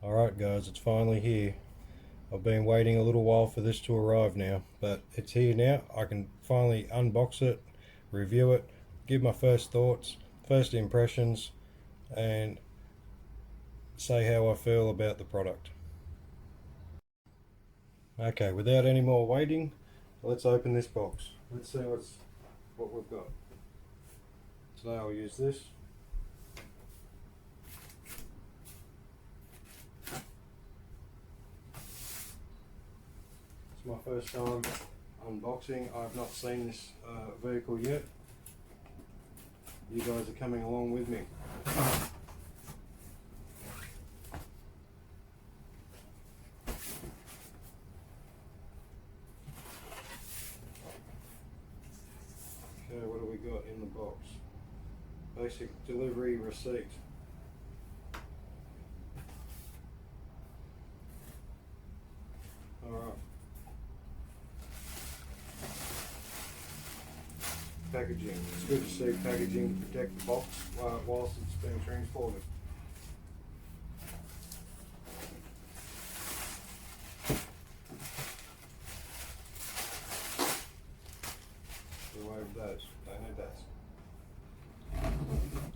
Alright guys, it's finally here. I've been waiting a little while for this to arrive now, but it's here now. I can finally unbox it, review it, give my first thoughts, first impressions, and say how I feel about the product. Okay, without any more waiting, let's open this box. Let's see what we've got. Today I'll use this. It's my first time unboxing. I've not seen this vehicle yet. You guys are coming along with me. Okay, what do we got in the box? Basic delivery receipt. Alright. Packaging. It's good to see packaging to protect the box whilst it's being transported. Get away with those. Don't need those.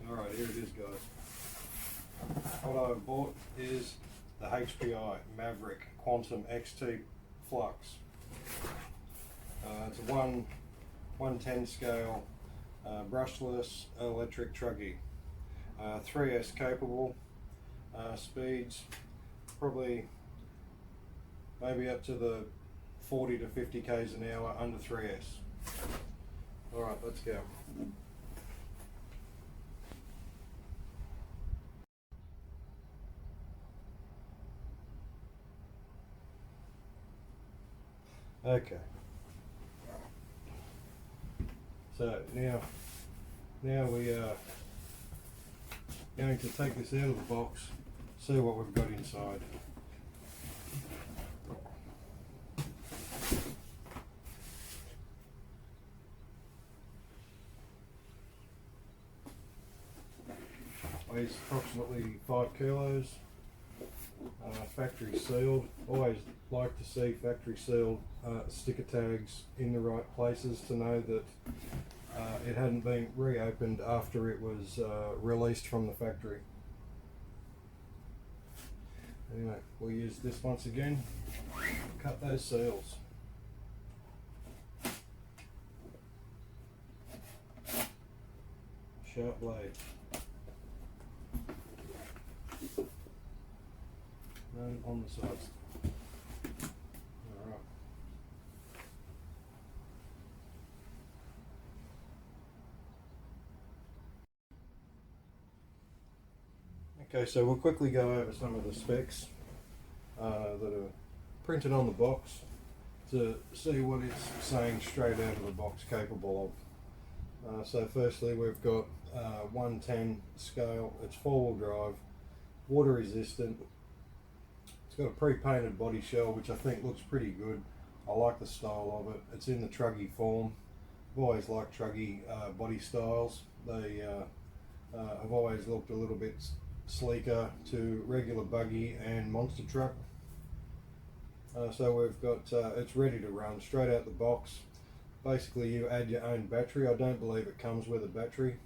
Alright, here it is, guys. What I've bought is the HPI Maverick Quantum XT Flux. It's a 110 scale brushless electric truggy. 3S capable, speeds probably maybe up to the 40 to 50 k's an hour under 3S. Alright, let's go. Okay. So now we are going to take this out of the box, see what we've got inside. Weighs approximately 5 kilos. Factory sealed. Always like to see factory sealed sticker tags in the right places to know that it hadn't been reopened after it was released from the factory. Anyway, we'll use this once again. Cut those seals. Sharp blade. And on the sides. Alright. Okay, so we'll quickly go over some of the specs that are printed on the box to see what it's saying straight out of the box capable of. So firstly we've got 110 scale, it's 4-wheel drive, water resistant. It's got a pre-painted body shell which I think looks pretty good. I like the style of it. It's in the truggy form. I've always liked truggy body styles. They have always looked a little bit sleeker to regular buggy and monster truck. So we've got it's ready to run straight out the box. Basically you add your own battery. I don't believe it comes with a battery,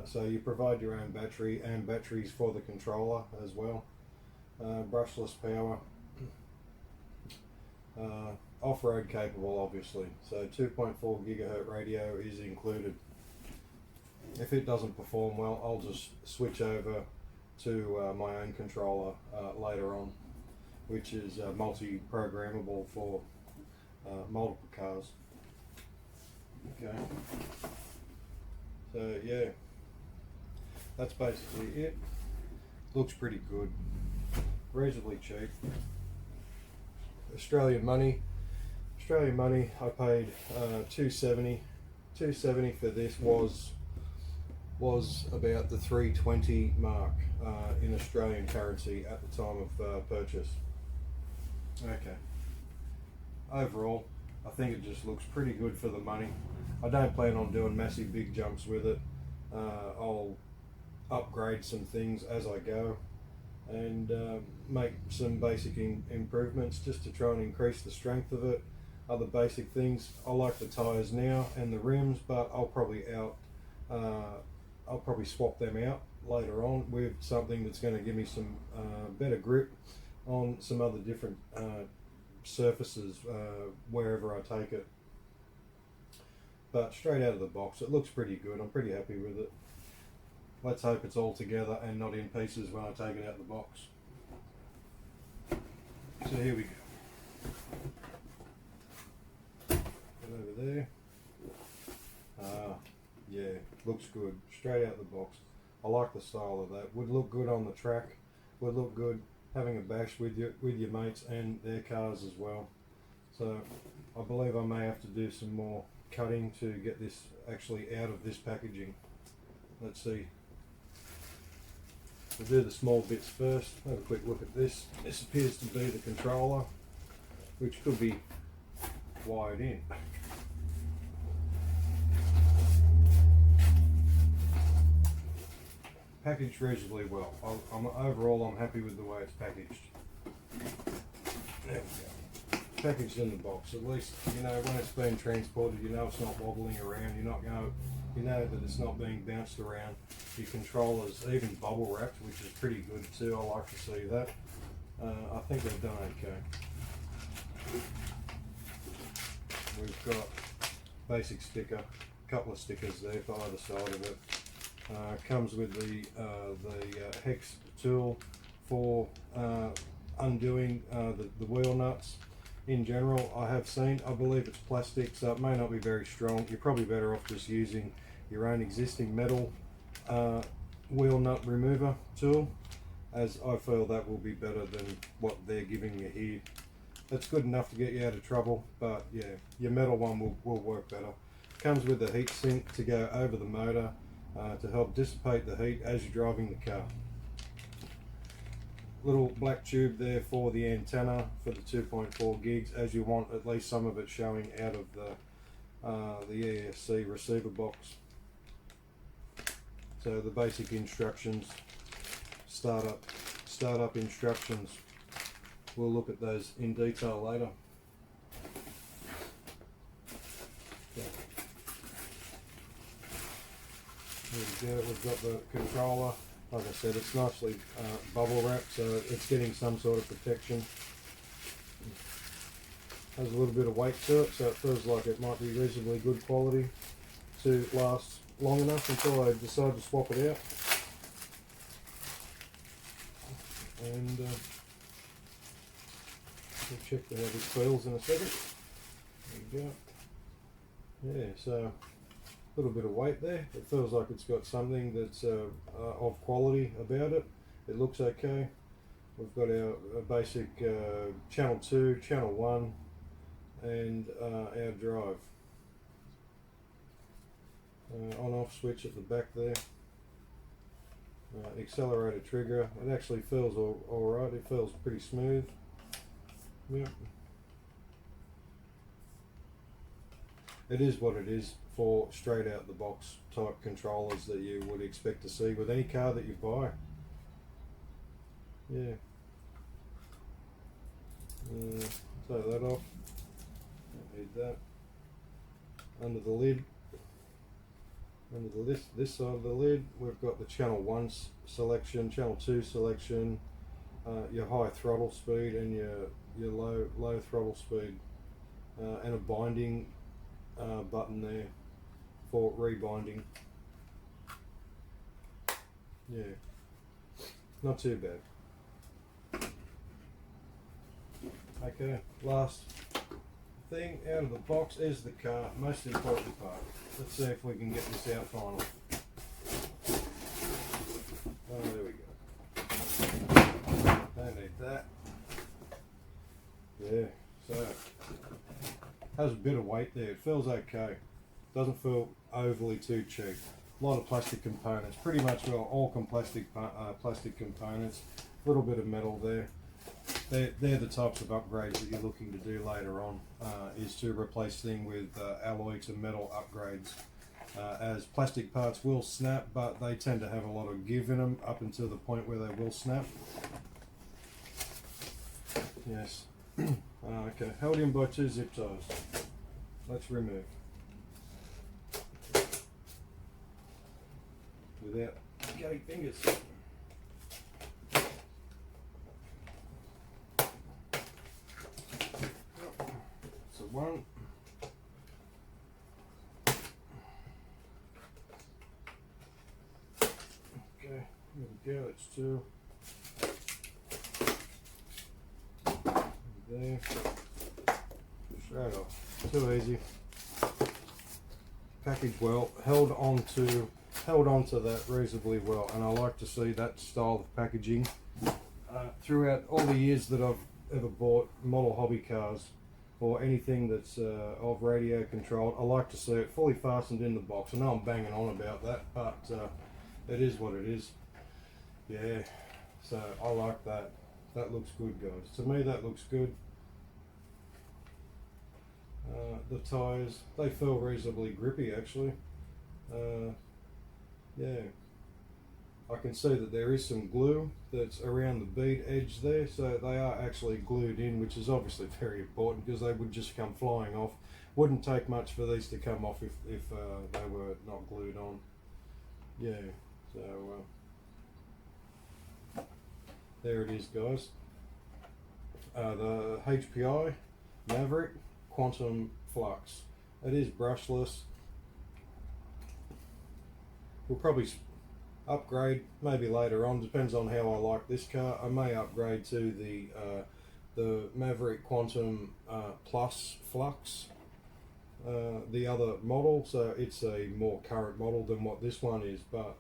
so you provide your own battery and batteries for the controller as well. Brushless power, off-road capable obviously, so 2.4 gigahertz radio is included. If it doesn't perform well, I'll just switch over to my own controller later on, which is multi-programmable for multiple cars. Okay, so yeah, that's basically it. Looks pretty good, reasonably cheap. Australian money, I paid $270 for this. Was about the 320 mark in Australian currency at the time of purchase. Okay, overall I think it just looks pretty good for the money. I don't plan on doing massive big jumps with it. I'll upgrade some things as I go. and make some basic improvements just to try and increase the strength of it. Other basic things, I like the tyres now and the rims, but I'll probably swap them out later on with something that's going to give me some better grip on some other different surfaces wherever I take it. But straight out of the box, it looks pretty good. I'm pretty happy with it. Let's hope it's all together and not in pieces when I take it out of the box. So here we go. Put over there. Yeah, looks good. Straight out the box. I like the style of that. Would look good on the track. Would look good having a bash with your mates and their cars as well. So I believe I may have to do some more cutting to get this actually out of this packaging. Let's see. We'll do the small bits first. Have a quick look at this. This appears to be the controller, which could be wired in. Packaged reasonably well. Overall, I'm happy with the way it's packaged. There we go. Packaged in the box. At least, you know, when it's being transported, you know it's not wobbling around. You know that it's not being bounced around. Your controller's even bubble wrapped, which is pretty good too. I like to see that. I think they've done okay. We've got basic sticker, a couple of stickers there for either side of it. Comes with the hex tool for undoing the wheel nuts. In general, I believe it's plastic, so it may not be very strong. You're probably better off just using your own existing metal wheel nut remover tool, as I feel that will be better than what they're giving you here. That's good enough to get you out of trouble, but yeah, your metal one will work better. Comes with a heat sink to go over the motor to help dissipate the heat as you're driving the car. Little black tube there for the antenna for the 2.4 gigs, as you want at least some of it showing out of the ESC receiver box. So the basic instructions, startup instructions, we'll look at those in detail later. Okay. There we go, we've got the controller. Like I said, it's nicely bubble wrapped, so it's getting some sort of protection. Has a little bit of weight to it, so it feels like it might be reasonably good quality to last long enough until I decide to swap it out. And we'll check how this feels in a second. There we go. Yeah, so a little bit of weight there. It feels like it's got something that's of quality about it. It looks okay. We've got our basic channel 2, channel 1, and our drive. On-off switch at the back there. Accelerator trigger. It actually feels alright. It feels pretty smooth. Yep. It is what it is for straight out the box type controllers that you would expect to see with any car that you buy. Yeah. Take that off. Don't need that. Under the lid, under this side of the lid, we've got the channel 1 selection, channel 2 selection, your high throttle speed and your low throttle speed, and a binding button there for rebinding. Yeah, not too bad. Okay, last thing out of the box is the car, most important part. Let's see if we can get this out finally. Oh, there we go. Don't need that. Yeah, so has a bit of weight there. It feels okay. Doesn't feel overly too cheap. A lot of plastic components. Pretty much all plastic components. A little bit of metal there. They're the types of upgrades that you're looking to do later on, is to replace things with alloy to metal upgrades. as plastic parts will snap, but they tend to have a lot of give in them up until the point where they will snap. Yes. Okay, held in by 2 zip ties. Let's remove. Without getting fingers. So one. Okay, here we go, it's 2. There. Straight off. Too easy. Packaged well, held onto that reasonably well, and I like to see that style of packaging throughout all the years that I've ever bought model hobby cars or anything that's of radio controlled. I like to see it fully fastened in the box. I know I'm banging on about that, but it is what it is. Yeah, so I like that. That looks good, guys. To me, that looks good. The tyres, they feel reasonably grippy actually. Yeah, I can see that there is some glue that's around the bead edge there, so they are actually glued in, which is obviously very important because they would just come flying off. Wouldn't take much for these to come off if they were not glued on. Yeah, so there it is, guys. The HPI Maverick Quantum Flux. It is brushless. We'll probably upgrade maybe later on, depends on how I like this car. I may upgrade to the Maverick Quantum Plus Flux, the other model, so it's a more current model than what this one is, but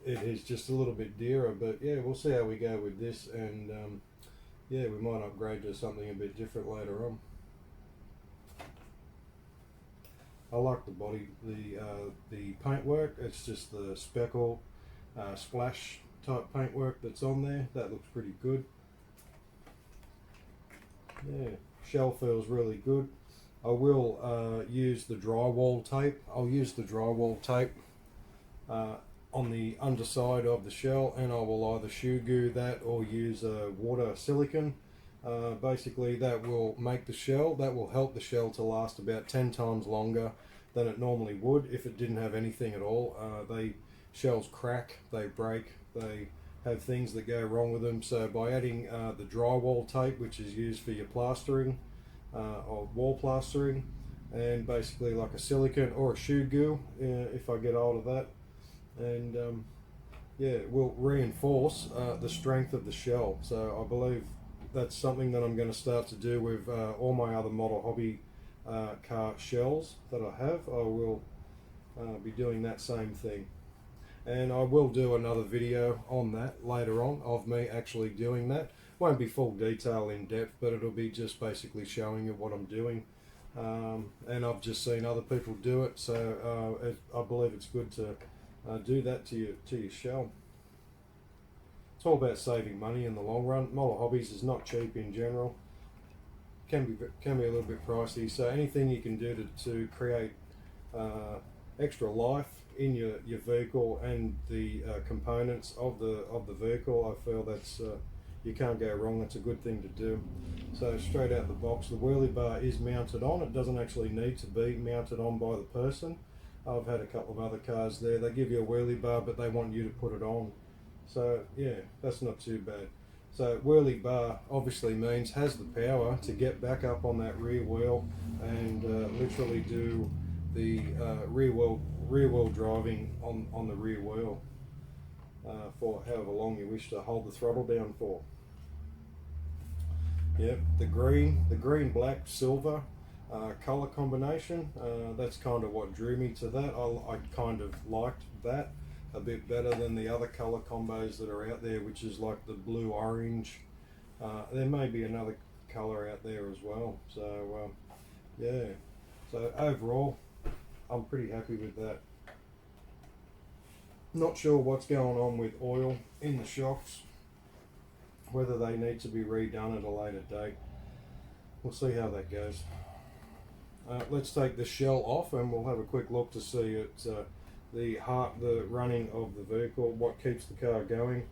it is just a little bit dearer. But yeah, we'll see how we go with this, and yeah, we might upgrade to something a bit different later on. I like the body, the paintwork. It's just the speckle, splash type paintwork that's on there. That looks pretty good. Yeah, shell feels really good. I will use the drywall tape. I'll use the drywall tape on the underside of the shell, and I will either shoe glue that or use water silicone. Basically that will make the shell, that will help the shell to last about 10 times longer than it normally would if it didn't have anything at all. Shells crack, they break, they have things that go wrong with them. So by adding the drywall tape, which is used for your plastering or wall plastering, and basically like a silicone or a shoe glue if I get hold of that, and yeah, it will reinforce the strength of the shell. So I believe that's something that I'm going to start to do with all my other model hobby car shells that I have. I will be doing that same thing, and I will do another video on that later on of me actually doing that. Won't be full detail in depth, but it'll be just basically showing you what I'm doing, and I've just seen other people do it, so I believe it's good to do that to your shell. It's all about saving money in the long run. Model hobbies is not cheap in general. Can be a little bit pricey. So anything you can do to create extra life in your vehicle and the components of the vehicle, I feel that's you can't go wrong. That's a good thing to do. So straight out the box, the wheelie bar is mounted on. It doesn't actually need to be mounted on by the person. I've had a couple of other cars there. They give you a wheelie bar, but they want you to put it on. So yeah, that's not too bad. So wheelie bar obviously means has the power to get back up on that rear wheel and literally do the rear wheel driving on the rear wheel for however long you wish to hold the throttle down for. Yep, the green, black, silver color combination. That's kind of what drew me to that. I kind of liked that a bit better than the other color combos that are out there, which is like the blue orange. There may be another color out there as well. So yeah, so overall I'm pretty happy with that. Not sure what's going on with oil in the shocks, whether they need to be redone at a later date. We'll see how that goes. let's take the shell off and we'll have a quick look to see it, the running of the vehicle, what keeps the car going.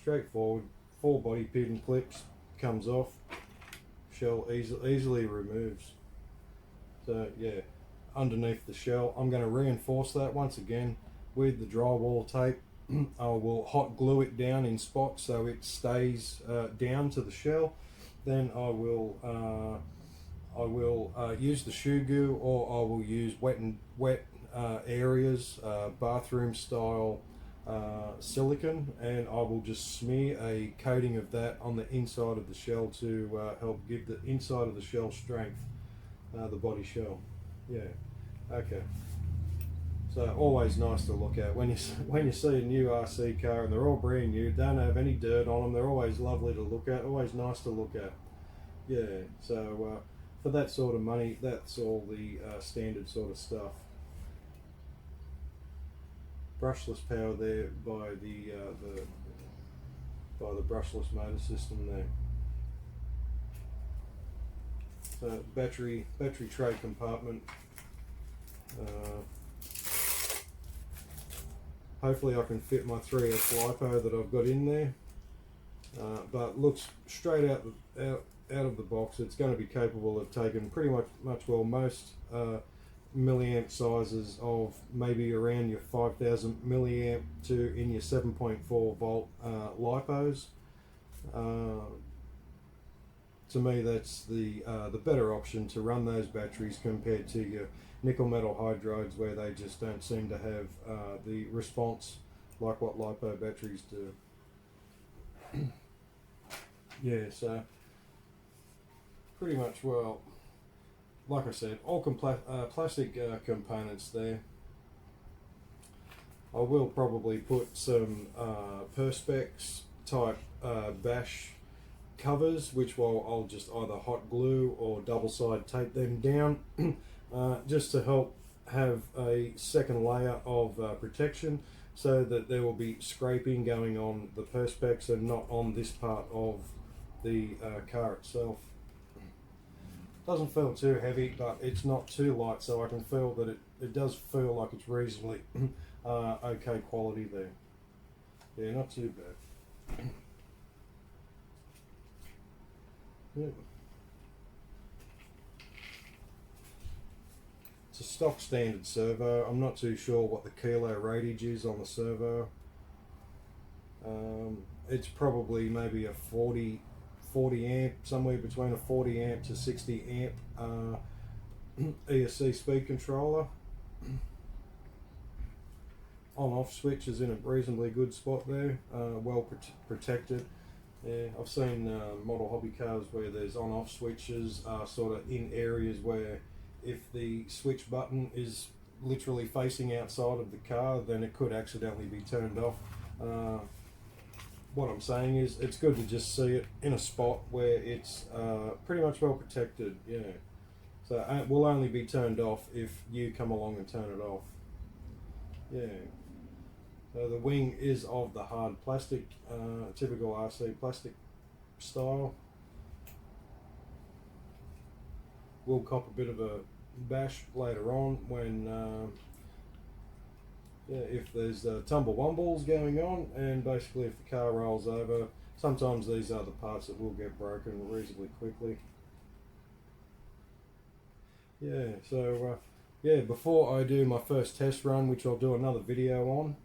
Straightforward, 4 body pin clips, comes off, shell easily removes. So yeah, underneath the shell, I'm going to reinforce that once again with the drywall tape. I will hot glue it down in spots so it stays down to the shell. Then I will use the shoe goo, or I will use wet areas, bathroom style silicone, and I will just smear a coating of that on the inside of the shell to help give the inside of the shell strength, the body shell. Yeah, okay. So always nice to look at when you see a new RC car and they're all brand new, don't have any dirt on them. They're always lovely to look at, always nice to look at. Yeah, so for that sort of money, that's all the standard sort of stuff. Brushless power there by the brushless motor system there. So battery tray compartment. Hopefully I can fit my 3S LiPo that I've got in there, but looks straight out of the box. It's going to be capable of taking pretty much most milliamp sizes of maybe around your 5000 milliamp to in your 7.4 volt LiPos. To me, that's the better option to run those batteries compared to your nickel metal hydrides, where they just don't seem to have the response like what LiPo batteries do. Yeah, so pretty much, well, like I said, all plastic components there. I will probably put some Perspex type bash covers, which I'll just either hot glue or double side tape them down, just to help have a second layer of protection, so that there will be scraping going on the Perspex and not on this part of the car itself. Doesn't feel too heavy, but it's not too light, so I can feel that it does feel like it's reasonably okay quality there. Yeah, not too bad. Yeah. It's a stock standard servo. I'm not too sure what the kilo ratage is on the servo. It's probably maybe a 40 amp, somewhere between a 40 amp to 60 amp ESC speed controller. On-off switch is in a reasonably good spot there, well protected. Yeah, I've seen model hobby cars where there's on-off switches sort of in areas where if the switch button is literally facing outside of the car, then it could accidentally be turned off. What I'm saying is, it's good to just see it in a spot where it's pretty much well protected. Yeah, so it will only be turned off if you come along and turn it off. Yeah. So the wing is of the hard plastic, typical RC plastic style. We'll cop a bit of a bash later on when, if there's tumble-wumbles going on, and basically if the car rolls over. Sometimes these are the parts that will get broken reasonably quickly. Yeah, so before I do my first test run, which I'll do another video on,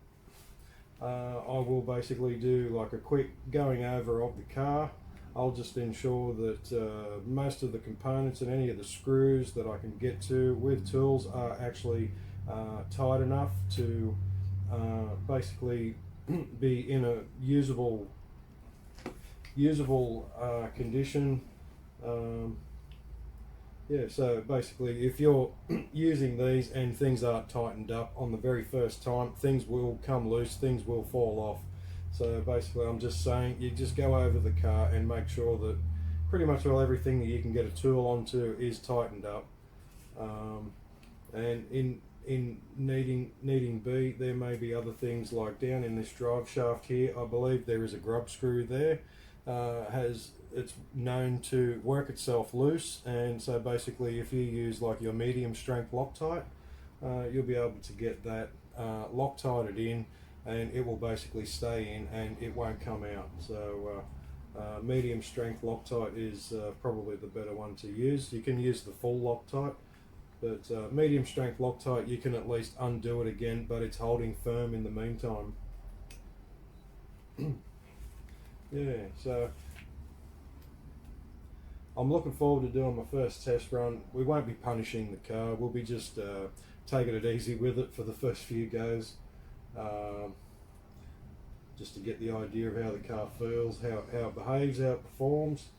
I will basically do like a quick going over of the car. I'll just ensure that most of the components and any of the screws that I can get to with tools are actually tight enough to basically be in a usable condition. Yeah, so basically if you're using these and things aren't tightened up on the very first time, things will come loose, things will fall off. So basically I'm just saying, you just go over the car and make sure that pretty much everything that you can get a tool onto is tightened up. And in needing be. There may be other things like down in this drive shaft here. I believe there is a grub screw there. It's known to work itself loose, and so basically if you use like your medium strength Loctite, you'll be able to get that Loctited in, and it will basically stay in and it won't come out. So medium strength Loctite is probably the better one to use. You can use the full Loctite, but medium strength Loctite, you can at least undo it again, but it's holding firm in the meantime. Yeah, so I'm looking forward to doing my first test run. We won't be punishing the car, we'll be just taking it easy with it for the first few goes, just to get the idea of how the car feels, how it behaves, how it performs,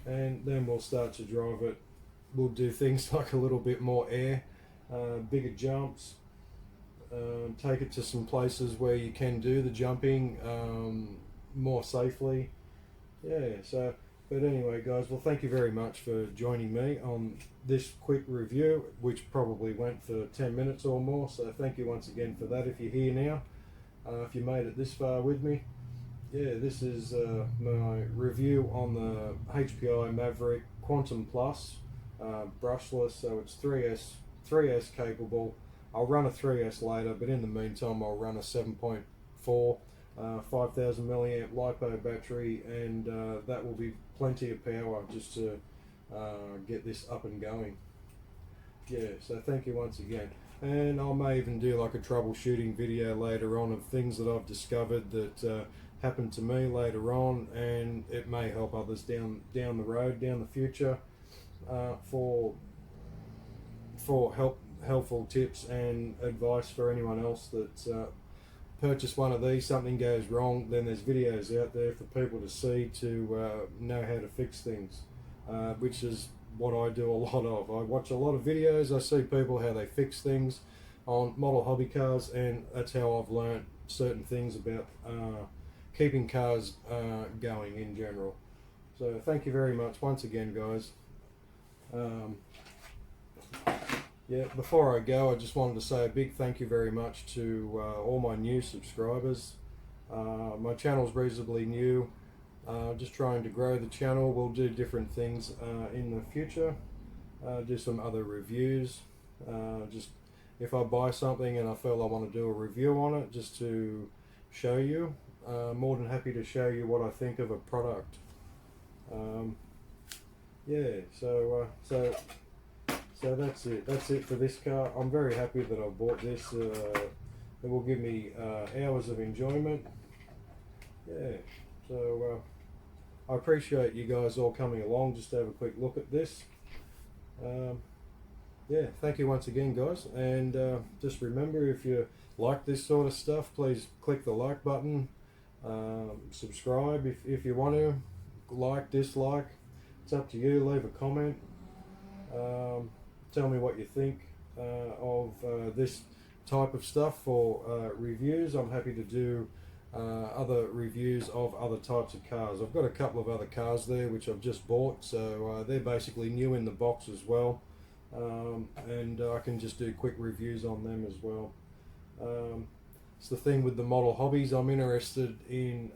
and then we'll start to drive it. We'll do things like a little bit more air, bigger jumps, take it to some places where you can do the jumping more safely. Yeah, so but anyway guys, well, thank you very much for joining me on this quick review, which probably went for 10 minutes or more, so thank you once again for that if you're here now, if you made it this far with me. Yeah, this is my review on the HPI Maverick Quantum Plus brushless, so it's 3S capable. I'll run a 3S later, but in the meantime I'll run a 7.4 5000 milliamp LiPo battery, and that will be plenty of power just to get this up and going. Yeah, so thank you once again, and I may even do like a troubleshooting video later on of things that I've discovered that happened to me later on, and it may help others down the road, down the future, for helpful tips and advice for anyone else that's purchase one of these, something goes wrong, then there's videos out there for people to see to know how to fix things, which is what I do a lot of. I watch a lot of videos, I see people how they fix things on model hobby cars, and that's how I've learned certain things about keeping cars going in general. So thank you very much once again, guys. Yeah, before I go, I just wanted to say a big thank you very much to all my new subscribers. My channel's reasonably new, just trying to grow the channel. We'll do different things in the future, do some other reviews. Just if I buy something and I feel I want to do a review on it, just to show you, more than happy to show you what I think of a product. Yeah, so that's it. That's it for this car. I'm very happy that I bought this. It will give me hours of enjoyment. Yeah, so I appreciate you guys all coming along just to have a quick look at this. Yeah, thank you once again, guys. And just remember, if you like this sort of stuff, please click the like button. Subscribe if you want to. Like, dislike, it's up to you. Leave a comment. Tell me what you think of this type of stuff for reviews. I'm happy to do other reviews of other types of cars. I've got a couple of other cars there which I've just bought, so they're basically new in the box as well, and I can just do quick reviews on them as well. It's the thing with the model hobbies, I'm interested in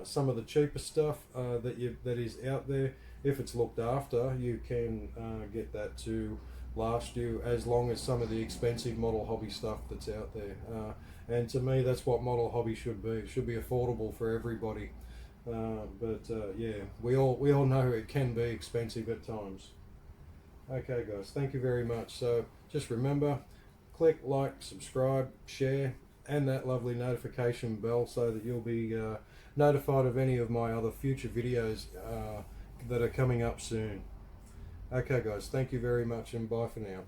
some of the cheaper stuff that is out there. If it's looked after, you can get that to last you as long as some of the expensive model hobby stuff that's out there. And to me, that's what model hobby should be. It should be affordable for everybody. Yeah, we all know it can be expensive at times. Okay, guys, thank you very much. So just remember, click like, subscribe, share, and that lovely notification bell so that you'll be notified of any of my other future videos that are coming up soon. Okay guys, thank you very much, and bye for now.